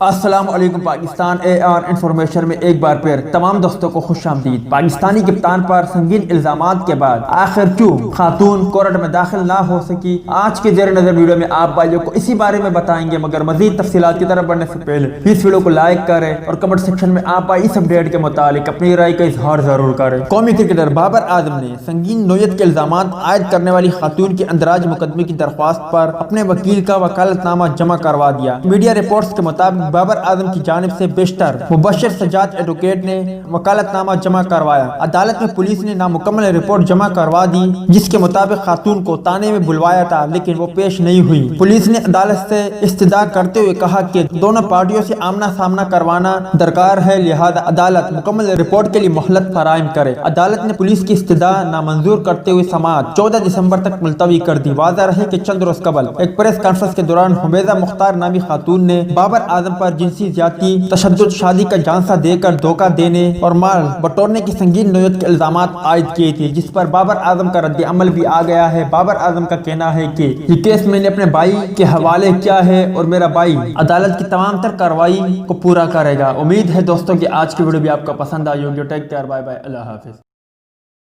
السلام علیکم پاکستان اے are information میں ایک بار پھر تمام دوستوں کو خوش آمدید۔ پاکستانی کپتان پر سنگین الزامات کے بعد آخر کیوں خاتون کورٹ میں داخل نہ ہو سکی، آج کے زیر نظر ویڈیو میں آپ بھائیوں کو اسی بارے میں بتائیں گے، مگر مزید تفصیلات کی طرف بڑھنے سے پہلے اس ویڈیو کو لائک کریں اور کمنٹ سیکشن میں آپ اس اپڈیٹ کے متعلق اپنی رائے کا اظہار ضرور کریں۔ قومی کرکٹر بابر اعظم نے سنگین نوعیت کے الزامات عائد کرنے والی خاتون کے اندراج مقدمے کی درخواست پر اپنے وکیل کا وکالت نامہ جمع کروا دیا۔ میڈیا رپورٹس کے مطابق بابر اعظم کی جانب سے بیشتر مبشر سجاد ایڈوکیٹ نے وکالت نامہ جمع کروایا۔ عدالت میں پولیس نے نامکمل رپورٹ جمع کروا دی جس کے مطابق خاتون کو تانے میں بلوایا تھا لیکن وہ پیش نہیں ہوئی۔ پولیس نے عدالت سے استدعا کرتے ہوئے کہا کہ دونوں پارٹیوں سے آمنا سامنا کروانا درکار ہے، لہذا عدالت مکمل رپورٹ کے لیے مہلت فراہم کرے۔ عدالت نے پولیس کی استدعا نامنظور کرتے ہوئے سماعت 14 دسمبر تک ملتوی کر دی۔ واضح رہے کہ چند روز قبل ایک پریس کانفرنس کے دوران حمیدہ مختار نامی خاتون نے بابر اعظم پر جنسی زیادتی، تشدد، شادی کا جھانسا دے کر دھوکہ دینے اور مال بٹورنے کی سنگین نوعیت کے الزامات عائد کیے تھے، جس پر بابر اعظم کا رد عمل بھی آ گیا ہے۔ بابر اعظم کا کہنا ہے کہ یہ کیس میں نے اپنے بھائی کے حوالے کیا ہے اور میرا بھائی عدالت کی تمام تر کارروائی کو پورا کرے گا۔ امید ہے دوستوں کہ آج کی ویڈیو بھی آپ کو پسند آئی ہوگی۔ ٹیک کیئر، بائے بائے، اللہ حافظ۔